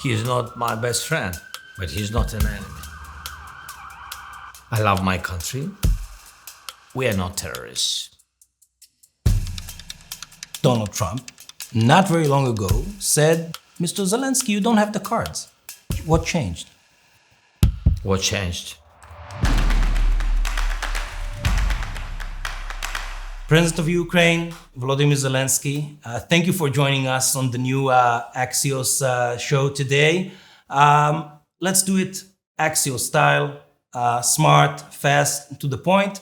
He's not my best friend, but he's not an enemy. I love my country. We are not terrorists. Donald Trump, not very long ago, said, Mr. Zelenskyy, you don't have the cards. What changed? What changed? President of Ukraine, Volodymyr Zelenskyy, thank you for joining us on the new Axios show today. Let's do it Axios style, smart, fast, to the point.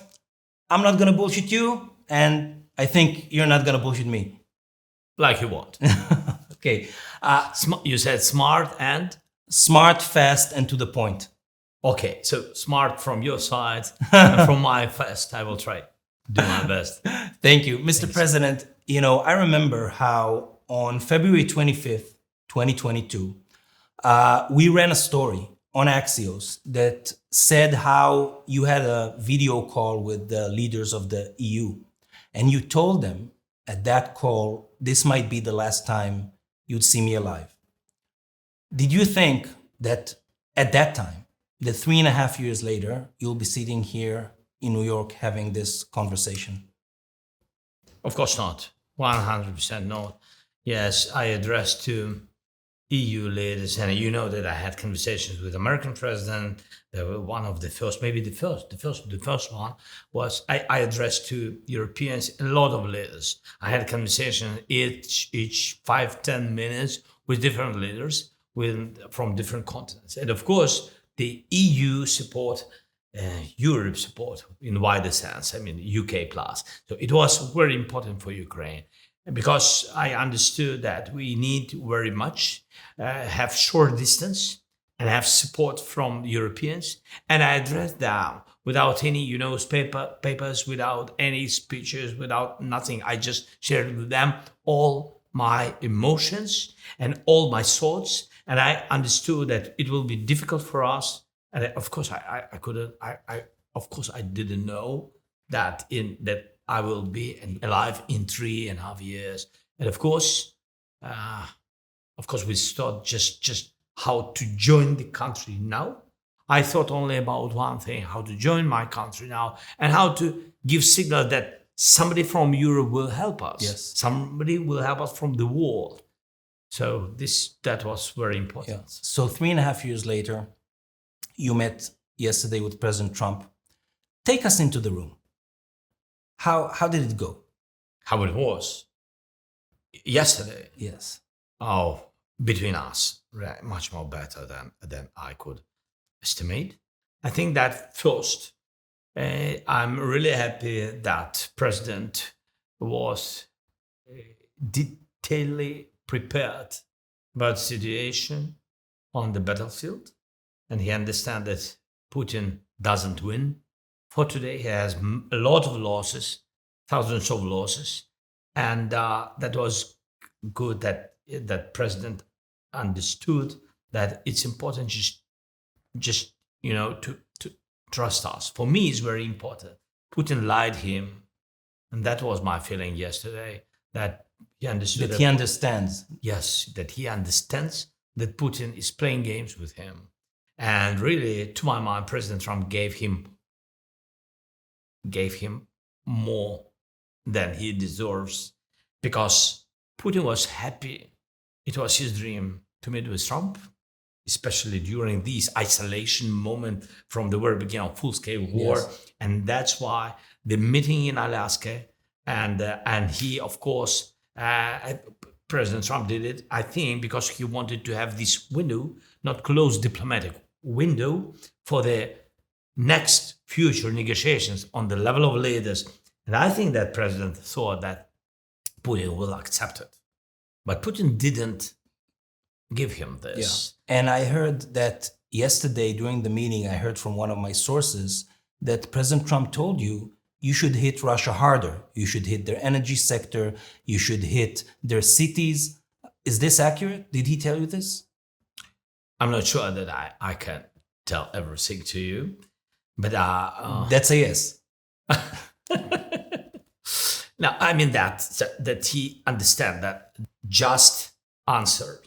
I'm not gonna bullshit you, and I think you're not gonna bullshit me. Like you want. Okay. You said smart and? Smart, fast, and to the point. Okay, so smart from your side, and from my fast, I will try. Do my best. Thank you. Mr. President, you know, I remember how on February 25th, 2022, we ran a story on Axios that said how you had a video call with the leaders of the EU. And you told them at that call, this might be the last time you'd see me alive. Did you think that at that time, that 3.5 years later, you'll be sitting here in New York having this conversation? Of course not. 100% not. Yes, I addressed to EU leaders, and you know that I had conversations with American president. They were one of the first, maybe the first one was I addressed to Europeans, a lot of leaders. I had conversations each 5-10 minutes with different leaders from different continents. And of course, the EU support, Europe support in wider sense, I mean, UK plus. So it was very important for Ukraine because I understood that we need very much have short distance and have support from Europeans. And I addressed them without any, papers, without any speeches, without nothing. I just shared with them all my emotions and all my thoughts. And I understood that it will be difficult for us. And of course, I didn't know that I will be alive in 3.5 years. And of course, we thought just how to join the country now. I thought only about one thing: how to join my country now, and how to give signal that somebody from Europe will help us. Yes, somebody will help us from the world. So that was very important. Yeah. So 3.5 years later, you met yesterday with President Trump. Take us into the room. How did it go? How it was yesterday? Yes. Oh, between us, much more better than I could estimate. I think that first, I'm really happy that President was detailedly prepared about the situation on the battlefield. And he understands that Putin doesn't win. For today, he has a lot of losses, thousands of losses. And that was good that President understood that it's important just to trust us. For me, it's very important. Putin lied him. And that was my feeling yesterday, that he understood. That he understands. Yes, that he understands that Putin is playing games with him. And really, to my mind, President Trump gave him more than he deserves, because Putin was happy. It was his dream to meet with Trump, especially during this isolation moment from the very beginning of full-scale war. Yes. And that's why the meeting in Alaska, and he, of course, President Trump did it, I think, because he wanted to have this window, not closed diplomatic window, for the next future negotiations on the level of leaders. And I think that President thought that Putin will accept it. But Putin didn't give him this. Yeah. And I heard that yesterday during the meeting, I heard from one of my sources that President Trump told you should hit Russia harder. You should hit their energy sector. You should hit their cities. Is this accurate? Did he tell you this? I'm not sure that I can tell everything to you, but that's a yes. Now, I mean that he understands that just answer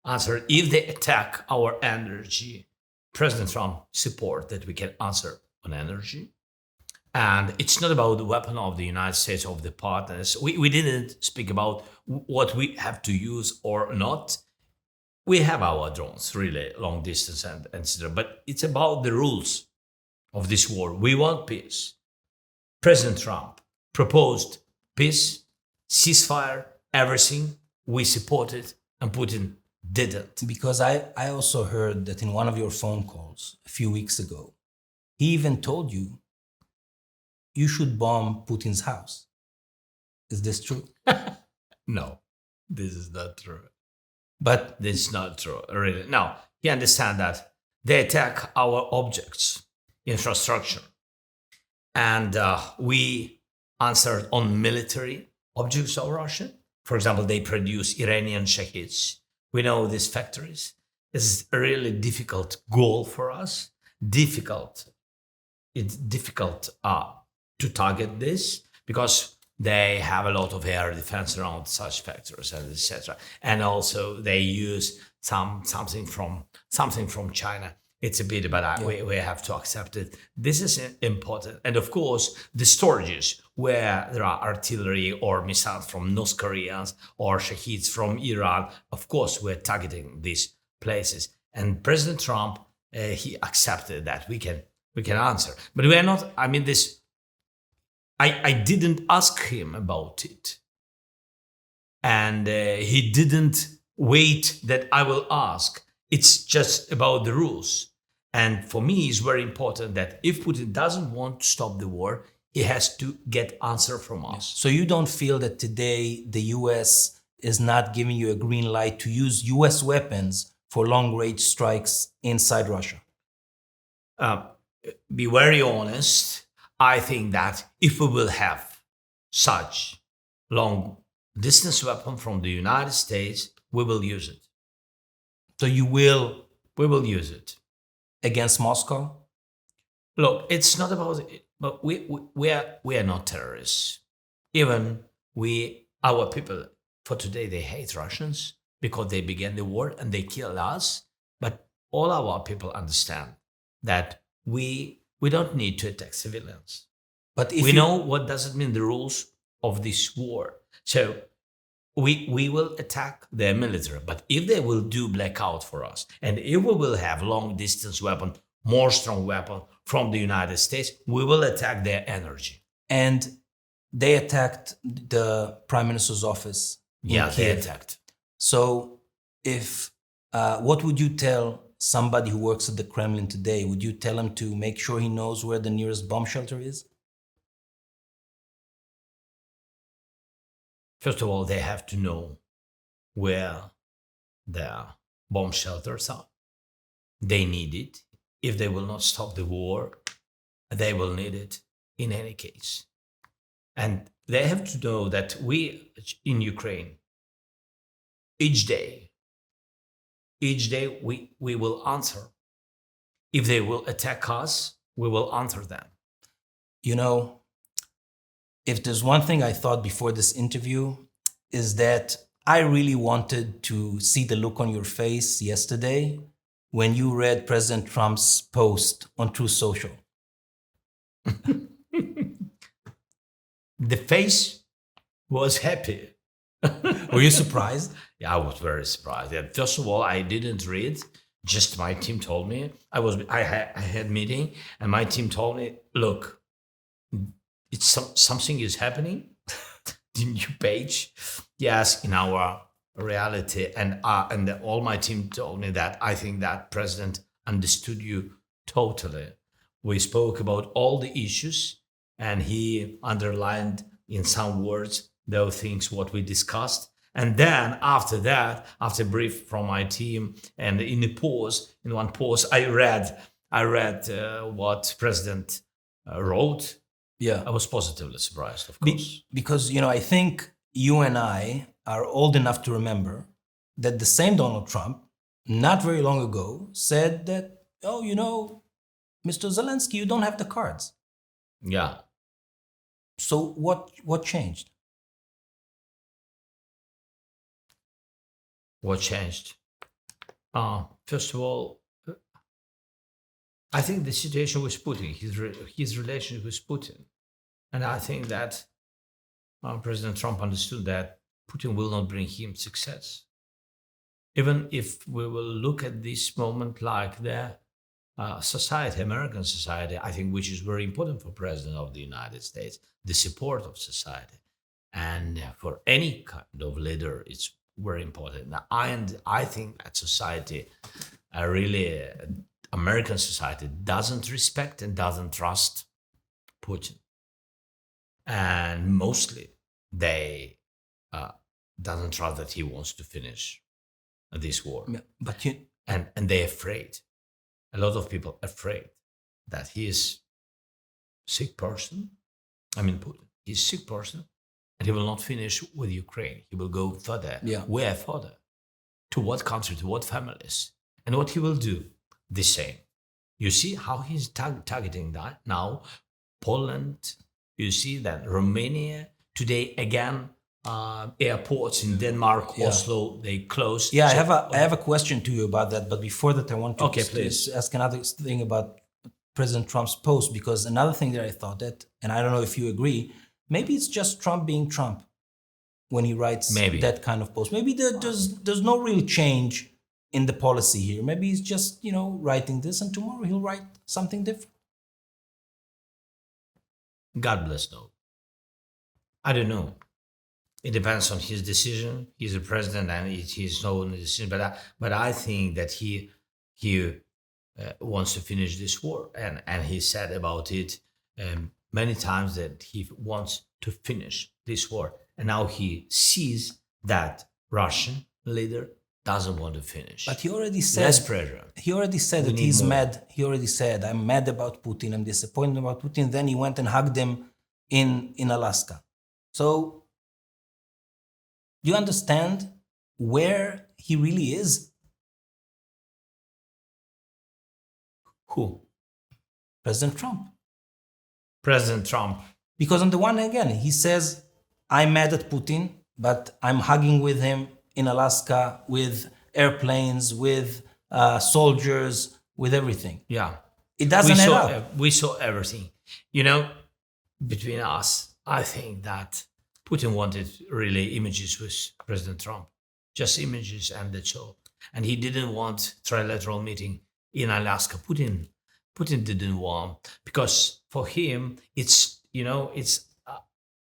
answer. If they attack our energy, President Trump support that we can answer on energy. And it's not about the weapon of the United States, of the partners. We didn't speak about what we have to use or not. We have our drones, really, long distance and etc. But it's about the rules of this war. We want peace. President Trump proposed peace, ceasefire, everything. We supported, and Putin didn't. Because I also heard that in one of your phone calls a few weeks ago, he even told you you should bomb Putin's house. Is this true? No, this is not true. But This is not true, really. No, you understand that they attack our objects, infrastructure. And we answered on military objects of Russia. For example, they produce Iranian shaheeds. We know these factories. It's a really difficult goal for us. It's difficult to target this because they have a lot of air defense around such factories and etc. And also they use something from China. It's a bit, but we have to accept it. This is important. And of course, the storages where there are artillery or missiles from North Koreans or shaheeds from Iran, of course, we're targeting these places. And President Trump, he accepted that we can answer. But we are not, I mean, this, I didn't ask him about it. And he didn't wait that I will ask. It's just about the rules. And for me, it's very important that if Putin doesn't want to stop the war, he has to get answer from us. so you don't feel that today the US is not giving you a green light to use US weapons for long-range strikes inside Russia? Be very honest, I think that if we will have such long distance weapon from the United States, we will use it. So you will We will use it. against Moscow? Look, it's not about it, but we are not terrorists. Even our people for today, they hate Russians because they began the war and they killed us. But all our people understand that we don't need to attack civilians. But if We know what does it mean, the rules of this war. So we will attack their military. But if they will do blackout for us, and if we will have long distance weapon, more strong weapon from the United States, we will attack their energy. and they attacked the prime minister's office. in Yeah, they Kiev. attacked. So if what would you tell somebody who works at the Kremlin today? Would you tell him to make sure he knows where the nearest bomb shelter is? First of all, they have to know where their bomb shelters are. They need it. If they will not stop the war, they will need it in any case. And they have to know that we in Ukraine, each day we will answer. If they will attack us, we will answer them. You know, if there's one thing I thought before this interview is that I really wanted to see the look on your face yesterday when you read President Trump's post on Truth Social. The face was happy. Were you surprised? Yeah, I was very surprised. Yeah, first of all, I didn't read. Just my team told me. I had meeting, and my team told me, "Look, it's something is happening." The new page, yes, in our reality, and all my team told me that I think that President understood you totally. We spoke about all the issues, and he underlined in some words those things what we discussed. And then after that, after brief from my team, and in one pause, I read what President wrote. Yeah. I was positively surprised, of course. Because, I think you and I are old enough to remember that the same Donald Trump, not very long ago, said that, Mr. Zelenskyy, you don't have the cards. Yeah. So what changed? What changed? First of all, I think the situation with Putin, his relationship with Putin, and I think that President Trump understood that Putin will not bring him success. Even if we will look at this moment like the society, American society, I think, which is very important for President of the United States, the support of society. And for any kind of leader, it's very important. Now, I think that society, really, American society doesn't respect and doesn't trust Putin. And mostly they doesn't trust that he wants to finish this war. Yeah, but and they're afraid. A lot of people are afraid that he is sick person. I mean, Putin, he's a sick person, and he will not finish with Ukraine. He will go further. Yeah. Where further? To what country? To what families? And what he will do? The same. You see how he's targeting that now? Poland. You see that Romania today again. Airports in Denmark, Oslo, they closed. Yeah, So- I have a question to you about that. But before that, I want to Okay, please. ask another thing about President Trump's post, because another thing that I thought that, and I don't know if you agree, maybe it's just Trump being Trump when he writes Maybe. that kind of post. Maybe there's no real change in the policy here. Maybe he's just, writing this, and tomorrow he'll write something different. God bless no. I don't know. It depends on his decision. He's a president, and it's his own decision. But I think that he wants to finish this war, and he said about it many times that he wants to finish this war. And now he sees that Russian leader doesn't want to finish. But he already said Less pressure. He already said We that need he's more. mad. He already said, "I'm mad about Putin. I'm disappointed about Putin." Then he went and hugged him in Alaska. So, do you understand where he really is? Who? President Trump. President Trump. Because on the one hand, again, he says, "I'm mad at Putin, but I'm hugging with him in Alaska with airplanes, with soldiers, with everything." Yeah. It doesn't add up. We saw everything. Between us, I think that Putin wanted really images with President Trump, just images and that's all. And he didn't want trilateral meeting in Alaska. Putin didn't want, because for him, it's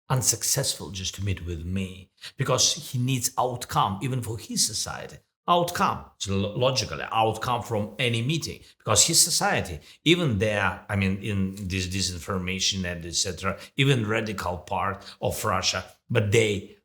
unsuccessful just to meet with me, because he needs outcome, even for his society. Outcome, it's logically outcome from any meeting, because his society, even there, I mean, in this disinformation and etc., even radical part of Russia, but they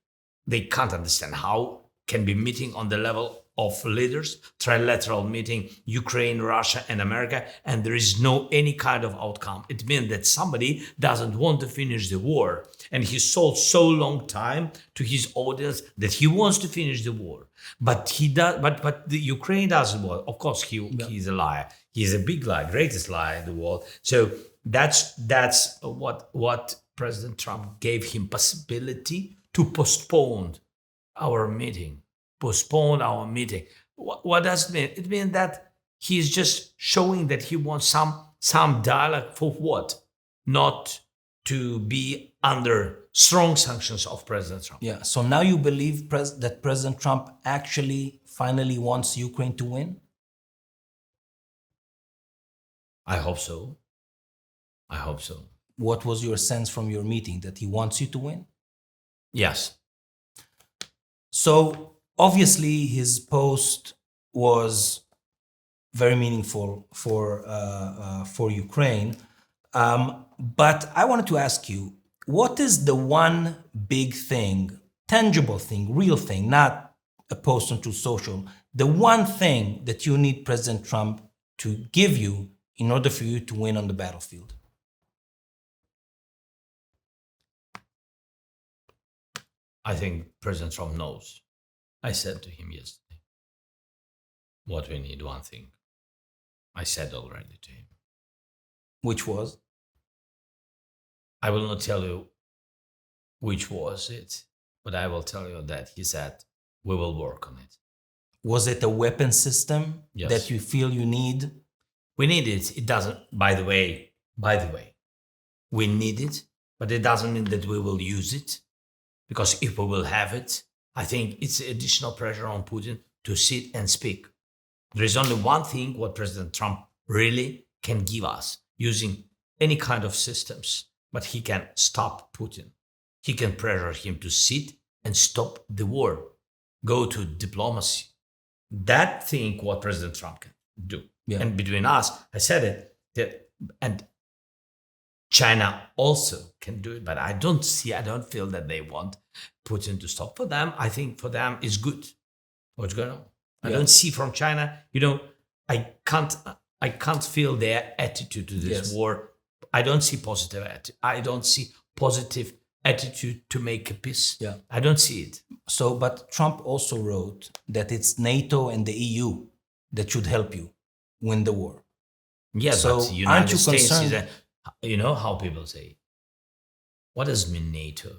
can't understand how can be meeting on the level of leaders, trilateral meeting, Ukraine, Russia, and America, and there is no any kind of outcome. It means that somebody doesn't want to finish the war, and he sold so long time to his audience that he wants to finish the war, but he does. But the Ukraine doesn't want. Of course, he's a liar. He's a big liar, greatest liar in the world. So that's what President Trump gave him possibility to postpone our meeting. Postpone our meeting. What does it mean? It means that he's just showing that he wants some dialogue for what? Not to be under strong sanctions of President Trump. Yeah. So now you believe that President Trump actually finally wants Ukraine to win? I hope so. I hope so. What was your sense from your meeting, that he wants you to win? Yes. So obviously his post was very meaningful for Ukraine. But I wanted to ask you, what is the one big thing, tangible thing, real thing, not a post on Truth Social, the one thing that you need President Trump to give you in order for you to win on the battlefield? I think President Trump knows. I said to him yesterday, what we need, one thing. I said already to him. Which was? I will not tell you which was it, but I will tell you that he said, we will work on it. Was it a weapon system Yes. that you feel you need? We need it. It doesn't, by the way, we need it, but it doesn't mean that we will use it. Because if we will have it, I think it's additional pressure on Putin to sit and speak. There is only one thing what President Trump really can give us using any kind of systems, but he can stop Putin. He can pressure him to sit and stop the war, go to diplomacy. That thing what President Trump can do. Yeah. And between us, I said it, and China also can do it, but I don't feel that they want Putin to stop. For them, I think for them it's good what's going on. I don't see from China, I can't feel their attitude to this war. I don't see positive attitude. I don't see positive attitude to make a peace. Yeah. I don't see it. So, but Trump also wrote that it's NATO and the EU that should help you win the war. Yeah, so but United aren't you States concerned? You know how people say, what does it mean NATO?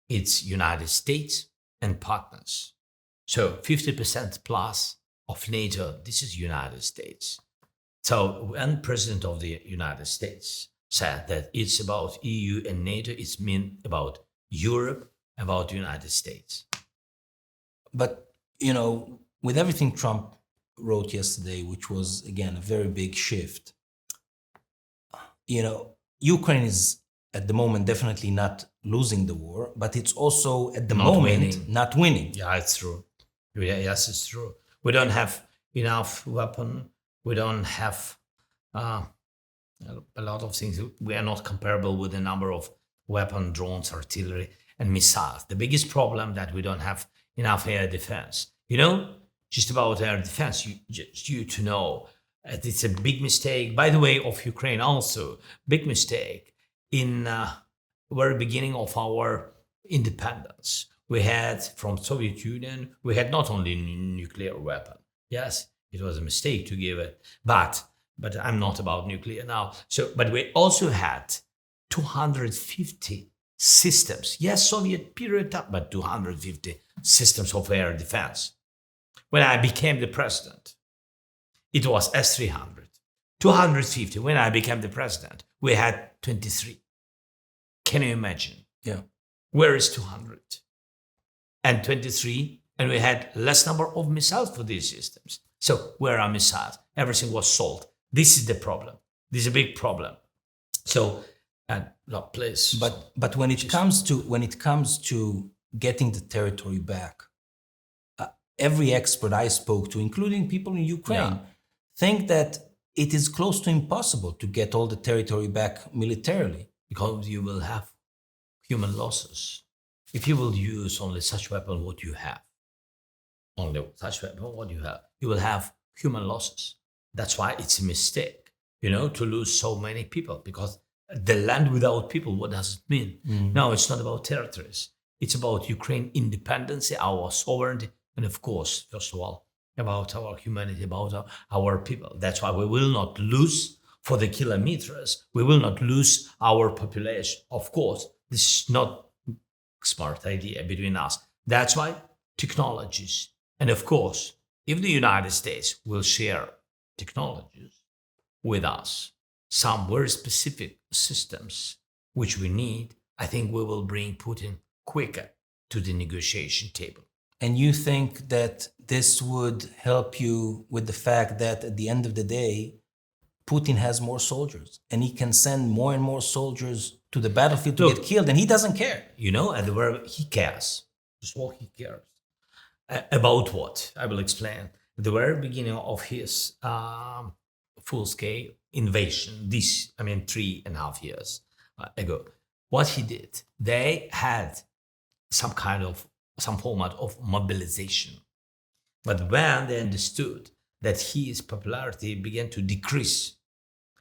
It's United States and partners. So 50% plus of NATO, this is United States. So when President of the United States said that it's about EU and NATO, it's mean about Europe, about United States. But, with everything Trump wrote yesterday, which was, again, a very big shift, Ukraine is at the moment definitely not losing the war, but it's also at the moment not winning. Yeah, it's true. Yes, it's true. We don't have enough weapon. We don't have a lot of things. We are not comparable with the number of weapon, drones, artillery, and missiles. The biggest problem that we don't have enough air defense. Just about air defense, you to know, it's a big mistake. By the way, of Ukraine also, big mistake. In very beginning of our independence, we had from Soviet Union, we had not only nuclear weapon. Yes, it was a mistake to give it, but I'm not about nuclear now. But we also had 250 systems. Yes, Soviet period, but 250 systems of air defense. When I became the president, it was S-300. 250. When I became the president, we had 23. Can you imagine? Yeah. Where is 200? And 23, and we had less number of missiles for these systems. So where are missiles? Everything was sold. This is the problem. This is a big problem. So, please. But when it comes to getting the territory back, every expert I spoke to, including people in Ukraine, think that it is close to impossible to get all the territory back militarily. Because you will have human losses. If you will use only such weapon what you have, you will have human losses. That's why it's a mistake, to lose so many people. Because the land without people, what does it mean? Mm. No, it's not about territories. It's about Ukraine independence, our sovereignty, and of course, first of all, about our humanity, about our people. That's why we will not lose for the kilometers. We will not lose our population. Of course, this is not a smart idea between us. That's why technologies. And of course, if the United States will share technologies with us, some very specific systems which we need, I think we will bring Putin quicker to the negotiation table. And you think that this would help you with the fact that at the end of the day, Putin has more soldiers and he can send more and more soldiers to the battlefield to get killed, and he doesn't care. At the very he cares. Just what he cares. About what? I will explain. At the very beginning of his full-scale invasion, 3.5 years ago, what he did, they had some format of mobilization. But when they understood that his popularity began to decrease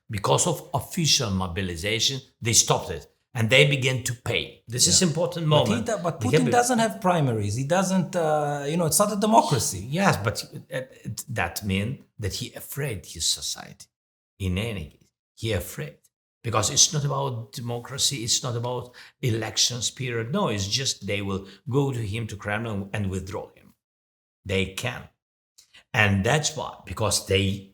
because of official mobilization, they stopped it and they began to pay. This is important moment. But Putin doesn't have primaries. He doesn't, it's not a democracy. Yes, but that means that he afraid his society. In any case, he afraid. Because it's not about democracy, it's not about elections period. No, it's just they will go to him, to Kremlin, and withdraw him. They can. And that's why, because they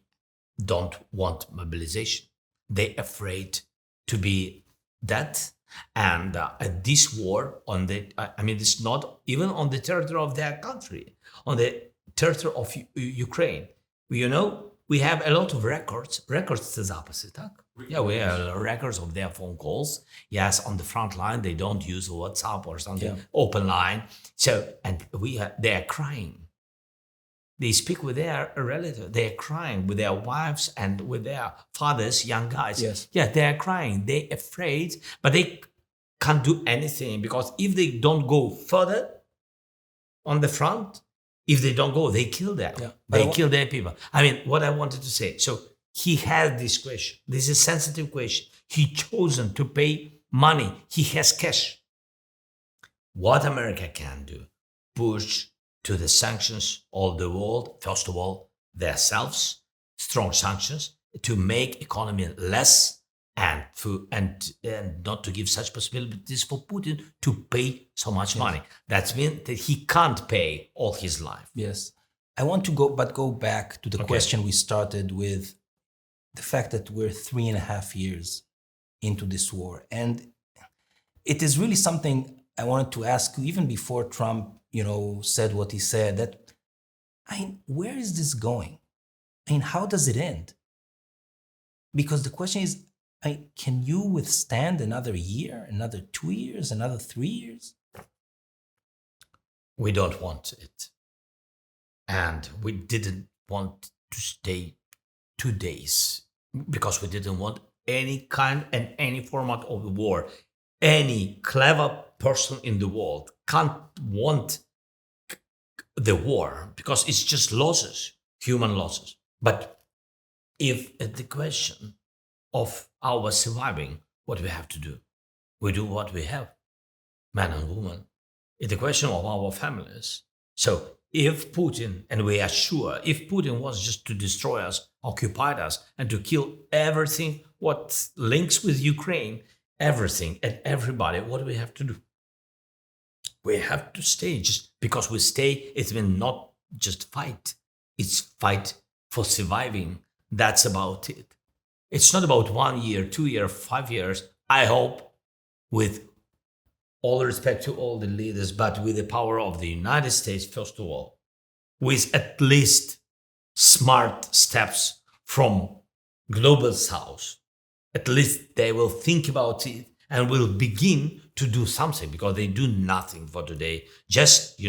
don't want mobilization. They're afraid to be that. And this war it's not even on the territory of their country, on the territory of Ukraine. You know, we have a lot of records це записи, так? Yeah, we have records of their phone calls. Yes, on the front line, they don't use WhatsApp or something, open line. So, and they are crying. They speak with their relatives. They are crying with their wives and with their fathers, young guys. Yes. Yeah, they are crying. They're afraid, but they can't do anything because if they don't go further on the front, if they don't go, they kill them. Yeah. They kill their people. I mean, what I wanted to say. So he had this question. This is a sensitive question. He chosen to pay money. He has cash. What America can do, push to the sanctions of the world, first of all, themselves, strong sanctions, to make economy less and not to give such possibilities for Putin to pay so much money. That means that he can't pay all his life. Yes. I want to go back to the question we started with, the fact that we're 3.5 years into this war. And it is really something I wanted to ask you, even before Trump, said what he said, that, where is this going? How does it end? Because the question is, can you withstand another year, another 2 years, another 3 years? We don't want it. And we didn't want to stay 2 days because we didn't want any kind and any format of the war. Any clever person in the world can't want the war because it's just losses, human losses. But if at the question of our surviving, what we have to do, we do what we have, man and woman. It's the question of our families. So if Putin, and we are sure, if Putin was just to destroy us, occupy us, and to kill everything what links with Ukraine, everything and everybody, what do we have to do? We have to stay. Just because we stay, it means not just fight. It's fight for surviving. That's about it. It's not about 1 year, 2 years, 5 years. I hope, with all respect to all the leaders, but with the power of the United States, first of all, with at least smart steps from global south, at least they will think about it and will begin to do something, because they do nothing for today. Just,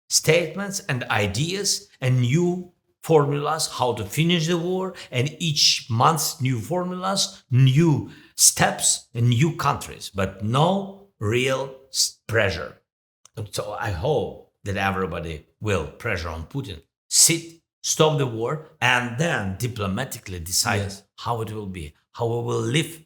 statements and ideas and new formulas how to finish the war, and each month new formulas, new steps and new countries, but no real pressure. So I hope that everybody will pressure on Putin, stop the war, and then diplomatically decide how it will be, how we will live.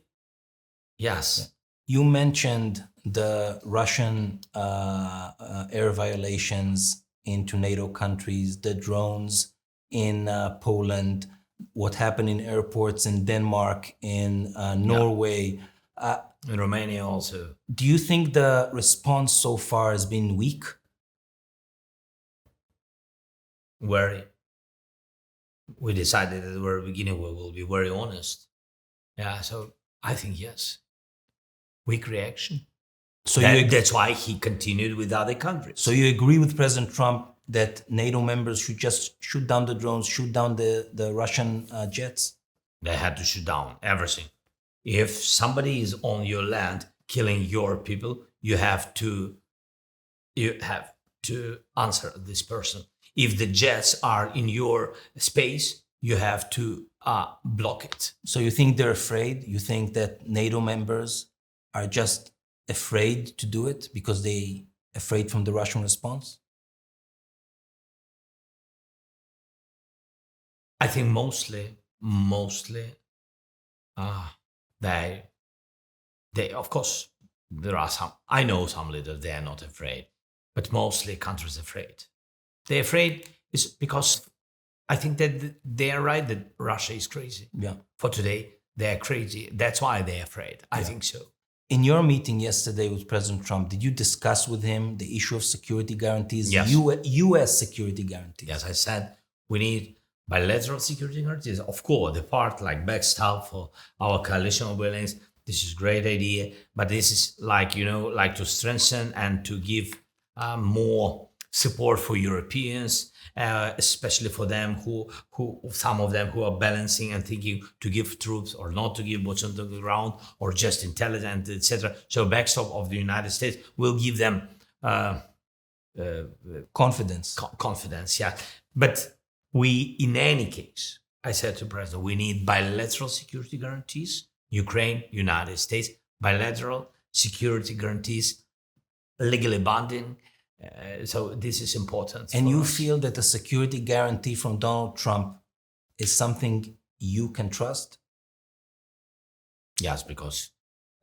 Yes. You mentioned the Russian air violations into NATO countries, the drones in Poland, what happened in airports in Denmark, in Norway. In Romania also. Do you think the response so far has been weak? Very. We decided at the very beginning we will be very honest. Yeah, so I think yes. Weak reaction. So that's why he continued with other countries. So you agree with President Trump that NATO members should just shoot down the drones, shoot down the Russian jets? They had to shoot down everything. If somebody is on your land killing your people, you have to answer this person. If the jets are in your space, you have to block it. So you think they're afraid? You think that NATO members are just afraid to do it because they're afraid from the Russian response? I think mostly, they, of course, there are some, I know some leaders, they are not afraid, but mostly countries afraid. They're afraid is because I think that they are right that Russia is crazy. Yeah. For today, they are crazy. That's why they're afraid. I think so. In your meeting yesterday with President Trump, did you discuss with him the issue of security guarantees, Yes. U.S. security guarantees? As I said, we need bilateral security guarantees. Of course, the part like backstop for our coalition buildings, this is a great idea, but this is like, like to strengthen and to give more support for Europeans, especially for them who some of them who are balancing and thinking to give troops or not to give boots on the ground or just intelligence, etc. So backstop of the United States will give them Confidence. confidence, yeah. But we, in any case, I said to President, we need bilateral security guarantees. Ukraine, United States, bilateral security guarantees, legally binding. So this is important. And for you us. feel that a security guarantee from Donald Trump is something you can trust? Yes, because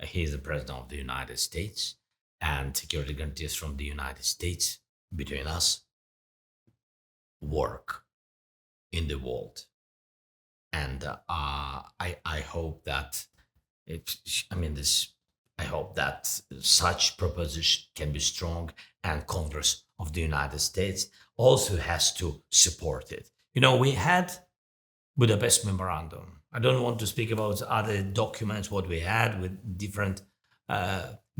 he is the president of the United States, and security guarantees from the United States between us work in the world. And I hope that I hope that such proposition can be strong, and Congress of the United States also has to support it. We had Budapest Memorandum. I don't want to speak about other documents, what we had with different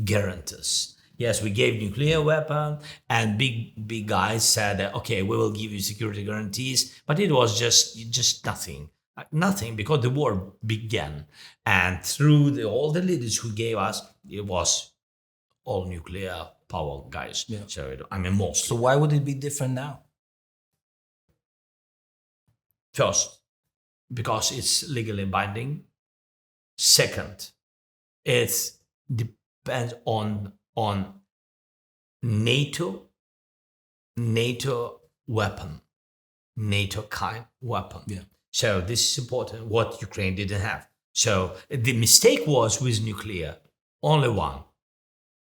guarantees. Yes, we gave nuclear weapon, and big guys said, okay, we will give you security guarantees, but it was just nothing, because the war began, and through all the leaders who gave us, it was all nuclear power guys. Yeah. So mostly. So why would it be different now? First, because it's legally binding. Second, it depends on NATO weapon, NATO kind weapon. Yeah. So this is important, what Ukraine didn't have. So the mistake was with nuclear, only one.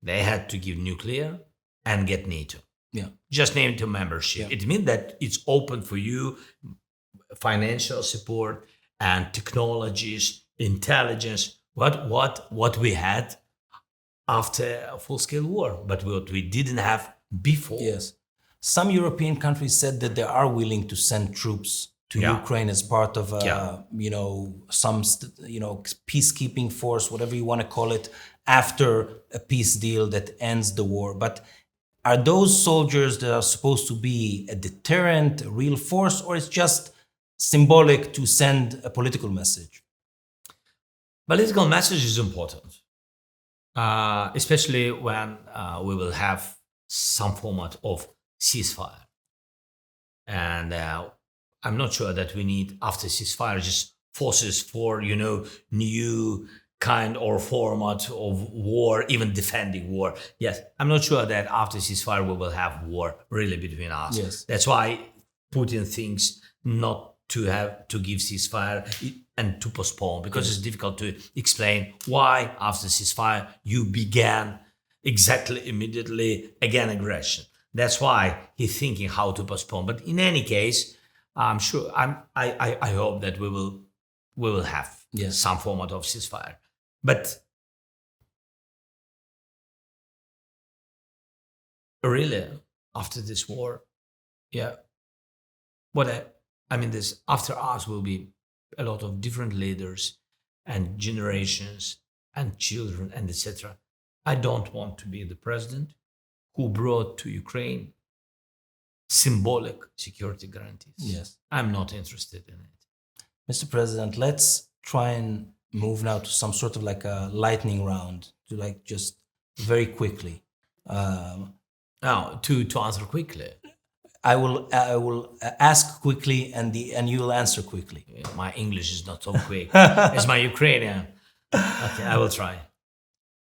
They had to give nuclear and get NATO. Yeah. Just NATO membership. Yeah. It means that it's open for you, financial support and technologies, intelligence, what we had after a full-scale war, but what we didn't have before. Yes. Some European countries said that they are willing to send troops to Ukraine as part of some peacekeeping force, whatever you want to call it, after a peace deal that ends the war. But are those soldiers that are supposed to be a deterrent, a real force, or it's just symbolic to send a political message? Political message is important, especially when we will have some format of ceasefire. And I'm not sure that we need, after ceasefire, just forces for, new kind or format of war, even defending war. Yes, I'm not sure that after ceasefire we will have war really between us. Yes. That's why Putin thinks not to give ceasefire and to postpone, because it's difficult to explain why after ceasefire you began exactly immediately again aggression. That's why he's thinking how to postpone. But in any case, I'm sure I hope that we will have some format of ceasefire. But really, after this war, this after us will be a lot of different leaders and generations and children and etc. I don't want to be the president who brought to Ukraine symbolic security guarantees. Yes. I'm not interested in it. Mr. President, let's try and move now to some sort of like a lightning round, to just very quickly. Now, to answer quickly. I will ask quickly and you will answer quickly. My English is not so quick. It's my Ukrainian. Okay, I will try.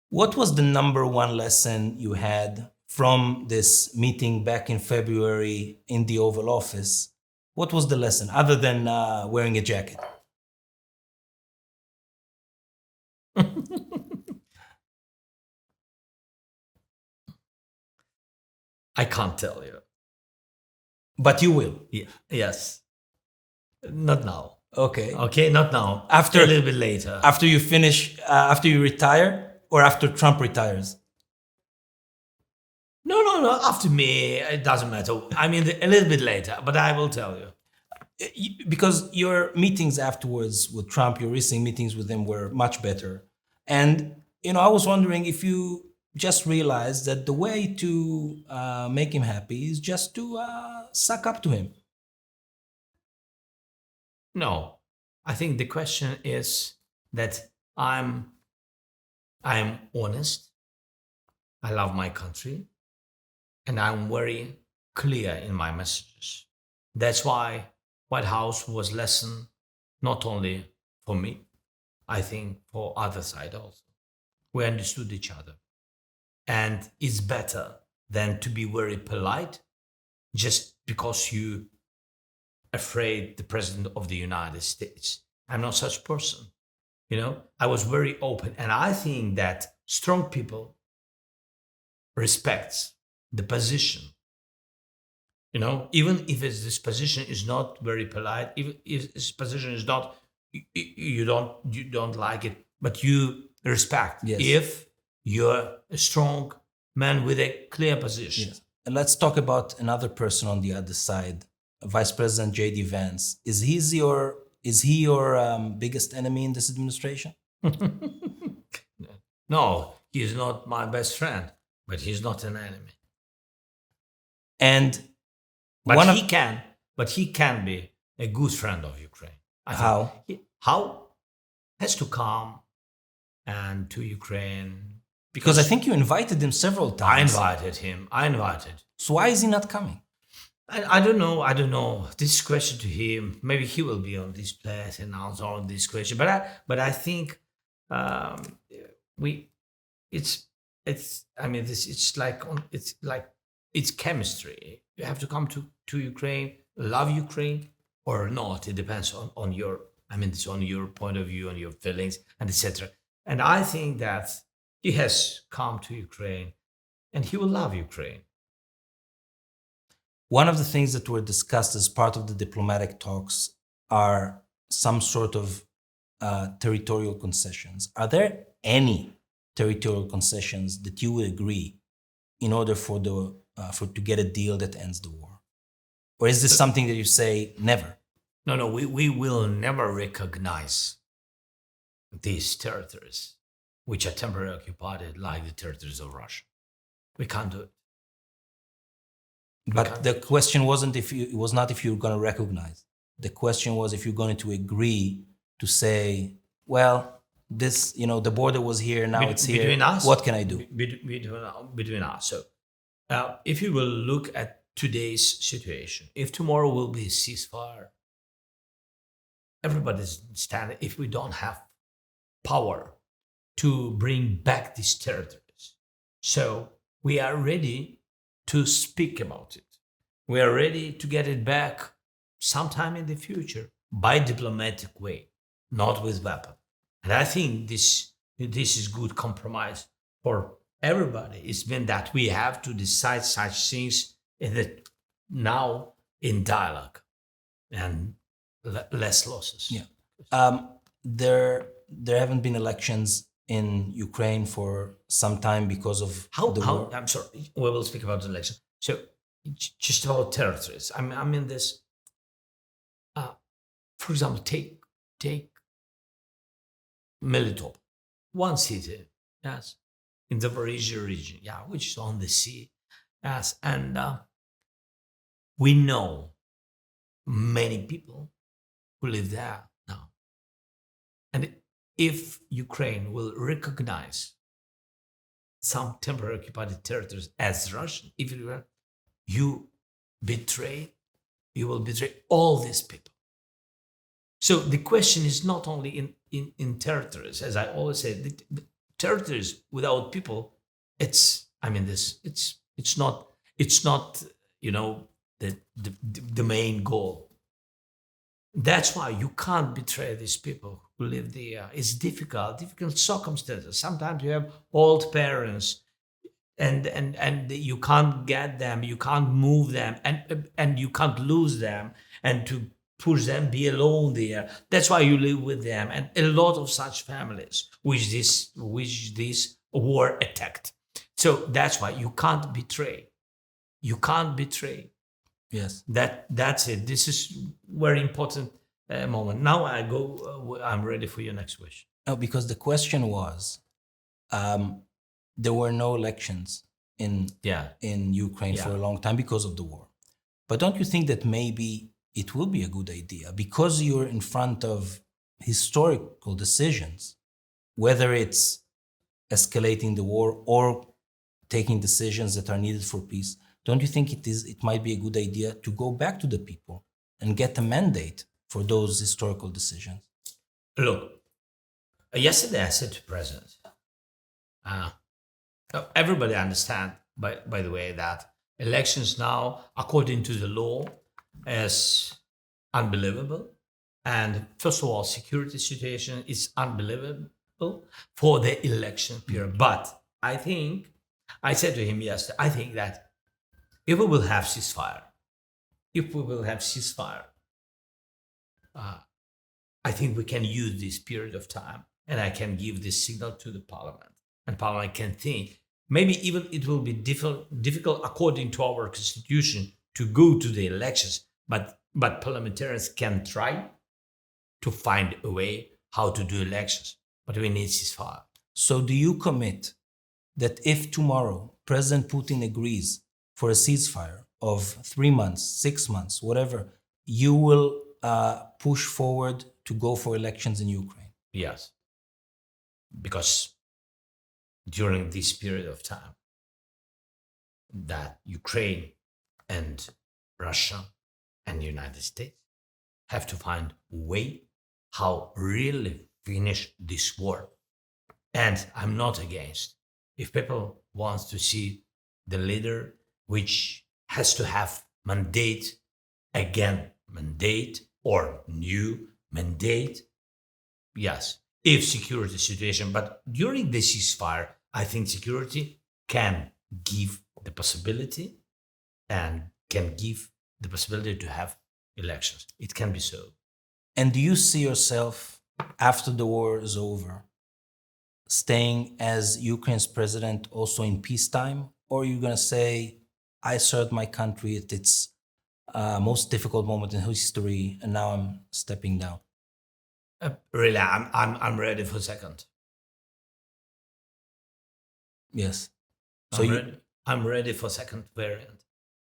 What was the number one lesson you had from this meeting back in February in the Oval Office? What was the lesson, other than wearing a jacket? I can't tell you. But you will. Yeah, yes. Not now. Okay. Okay, not now. After a little bit later. After you finish, after you retire? or after Trump retires? No. After me, it doesn't matter. I mean, a little bit later, but I will tell you. Because your meetings afterwards with Trump, your recent meetings with him were much better. And, I was wondering if you just realized that the way to make him happy is just to suck up to him. No, I think the question is that I'm honest. I love my country, and I'm very clear in my messages. That's why White House was lesson not only for me, I think for other side also. We understood each other, and it's better than to be very polite just because you afraid the president of the United States. I'm not such person. I was very open, and I think that strong people respects the position. Even if this position is not very polite, even if this position is not, you don't like it, but you respect. Yes. If you're a strong man with a clear position. Yes. And let's talk about another person on the other side, Vice President J.D. Vance. Is he your biggest enemy in this administration? No, he's not my best friend, but he's not an enemy. And he can be a good friend of Ukraine. How? How has to come and to Ukraine because I think you invited him several times. I invited him. So why is he not coming? I don't know. This question to him, maybe he will be on this place and answer on this question. But I think it's chemistry. You have to come to Ukraine, love Ukraine or not. It depends on your point of view, on your feelings, and etc. And I think that he has come to Ukraine and he will love Ukraine. One of the things that were discussed as part of the diplomatic talks are some sort of territorial concessions. Are there any territorial concessions that you would agree in order for to get a deal that ends the war? Or is this something that you say never? No, we will never recognize these territories which are temporarily occupied like the territories of Russia. We can't do it. But the question wasn't if you're going to recognize. The question was if you're going to agree to say, well, this, the border was here, now it's here. Between us, what can I do? Between us. So if you will look at today's situation, if tomorrow will be a ceasefire, everybody's standing. If we don't have power to bring back these territories, so we are ready to speak about it. We are ready to get it back sometime in the future by diplomatic way, not with weapon. And I think this is good compromise for everybody. It's been that we have to decide such things now in dialogue and less losses. Yeah. There haven't been elections in Ukraine for some time because of the war. I'm sorry, we will speak about the election. So just about territories. I mean this. For example, take Melitopol, one city, yes, in the Zaporizhzhia region, which is on the sea, yes, and we know many people who live there now, and if Ukraine will recognize some temporary occupied territories as Russian, if you will betray all these people. So the question is not only in territories, as I always say, the territories without people, it's not the main goal. That's why you can't betray these people who live there. It's difficult circumstances. Sometimes you have old parents and you can't get them, you can't move them, and you can't lose them, and to push them be alone there. That's why you live with them. And a lot of such families which this war attacked. So that's why you can't betray. You can't betray. Yes. That's it. This is very important moment. Now I go. I'm ready for your next question. No, because the question was, there were no elections in Ukraine for a long time because of the war. But don't you think that maybe it will be a good idea, because you're in front of historical decisions, whether it's escalating the war or taking decisions that are needed for peace? Don't you think it might be a good idea to go back to the people and get a mandate for those historical decisions? Look, yesterday I said to President, everybody understand, by the way, that elections now, according to the law, is unbelievable. And first of all, security situation is unbelievable for the election period. But I said to him yesterday, I think that if we will have ceasefire, I think we can use this period of time, and I can give this signal to the parliament, and parliament can think. Maybe even it will be difficult according to our constitution to go to the elections, but parliamentarians can try to find a way how to do elections. But we need ceasefire. So do you commit that if tomorrow President Putin agrees for a ceasefire of 3 months, 6 months, whatever, you will push forward to go for elections in Ukraine? Yes. Because during this period of time, that Ukraine and Russia and the United States have to find a way how really finish this war. And I'm not against. If people want to see the leader which has to have mandate or new mandate, yes, if security situation, but during the ceasefire, I think security can give the possibility to have elections. It can be so. And do you see yourself, after the war is over, staying as Ukraine's president also in peacetime? Or are you going to say, I served my country at its most difficult moment in history, and now I'm stepping down? Really, I'm ready for second. Yes. So I'm ready for second variant.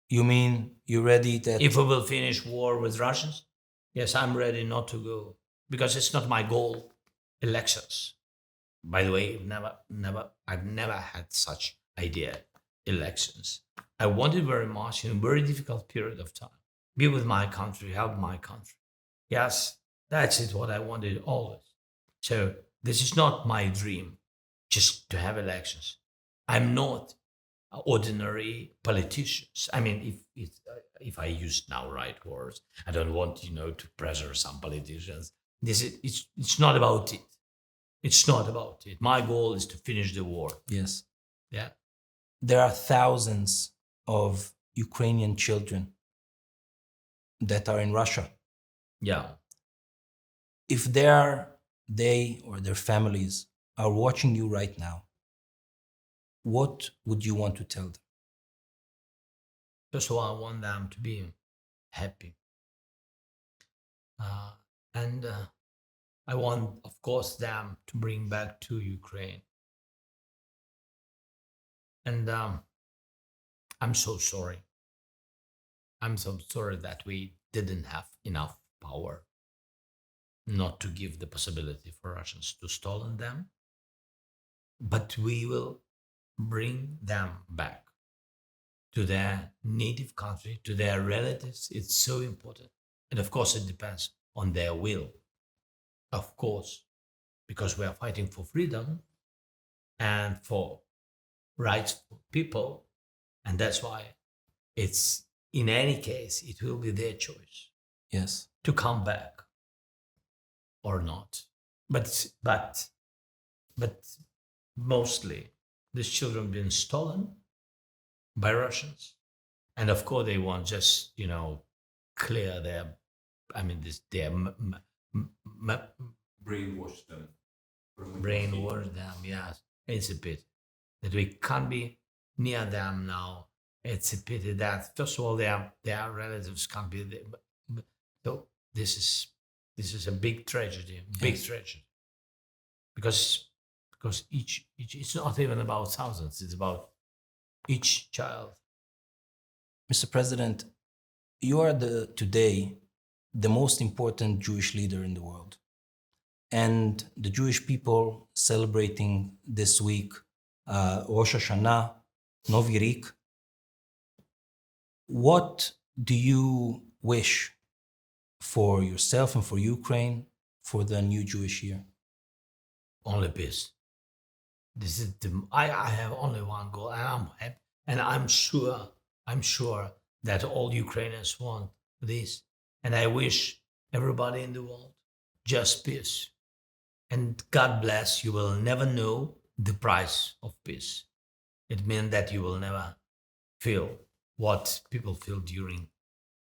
You mean you're ready that if we will finish war with Russians? Yes, I'm ready not to go, because it's not my goal. Elections. By the way, I've never had such idea. Elections. I wanted very much in a very difficult period of time. Be with my country, help my country. Yes, that's it, what I wanted always. So this is not my dream, just to have elections. I'm not ordinary politicians. I mean, if I use now right words, I don't want, to pressure some politicians. It's not about it. It's not about it. My goal is to finish the war. Yes. Yeah. There are thousands of Ukrainian children that are in Russia. Yeah. If they or their families are watching you right now, what would you want to tell them? First of all, I want them to be happy. And I want, of course, them to bring back to Ukraine. And I'm so sorry. I'm so sorry that we didn't have enough power not to give the possibility for Russians to stolen them. But we will bring them back to their native country, to their relatives. It's so important. And of course, it depends on their will. Of course, because we are fighting for freedom and for rights for people. And that's why it's, in any case, it will be their choice. Yes. To come back or not. But mostly these children been stolen by Russians. And of course they want just, clear their, brainwash them, yes. It's a pity that we can't be near them now. It's a pity that, first of all, their relatives can't be there. So this is a big tragedy, tragedy. Because each, it's not even about thousands, it's about each child. Mr. President, you are today the most important Jewish leader in the world. And the Jewish people celebrating this week Rosh Hashanah, Novi Rik. What do you wish for yourself and for Ukraine for the new Jewish year? Only peace. This is I have only one goal, and I'm happy, and I'm sure that all Ukrainians want this, and I wish everybody in the world just peace. And God bless, you will never know the price of peace. It means that you will never feel what people feel during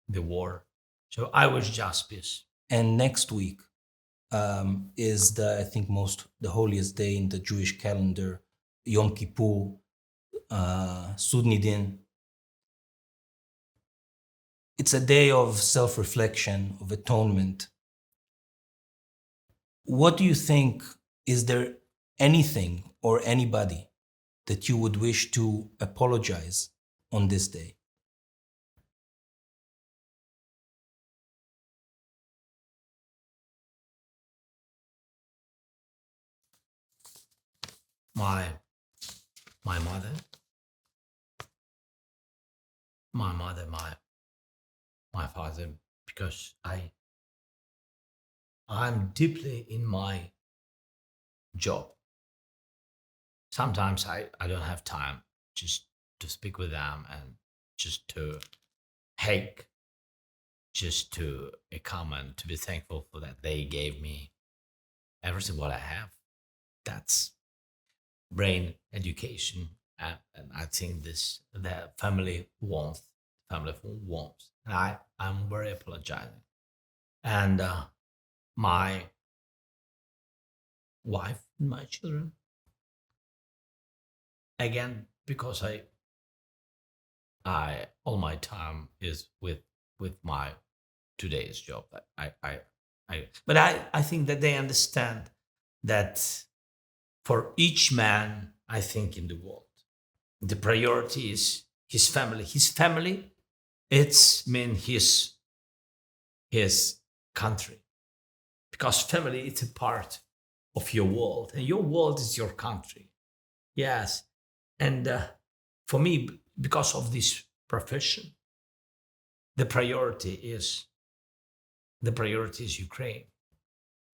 the war. So I wish just peace. And next week is I think the holiest day in the Jewish calendar, Yom Kippur, Sudni Din. It's a day of self-reflection, of atonement. What do you think, is there anything or anybody that you would wish to apologize on this day? My mother, my father, because I'm deeply in my job. Sometimes I don't have time just to speak with them and just to hug, just to come and to be thankful for that they gave me everything what I have. That's brain education, and I think the family warmth, and I'm very apologizing. And my wife and my children, again, because I all my time is with my today's job. But I think that they understand that for each man, I think, in the world, the priority is his family. His family, it's mean his country. Because family is a part of your world, and your world is your country. Yes. And for me, because of this profession, the priority is Ukraine.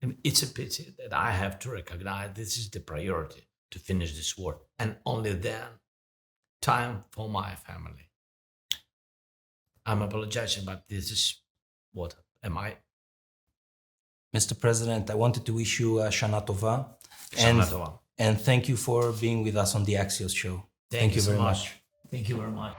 And it's a pity that I have to recognize this is the priority, to finish this war. And only then, time for my family. I'm apologizing, but this is what am I. Mr. President, I wanted to wish you Shana Tova. Shana Tova. And thank you for being with us on the Axios show. Thank you very so much. Thank you very much.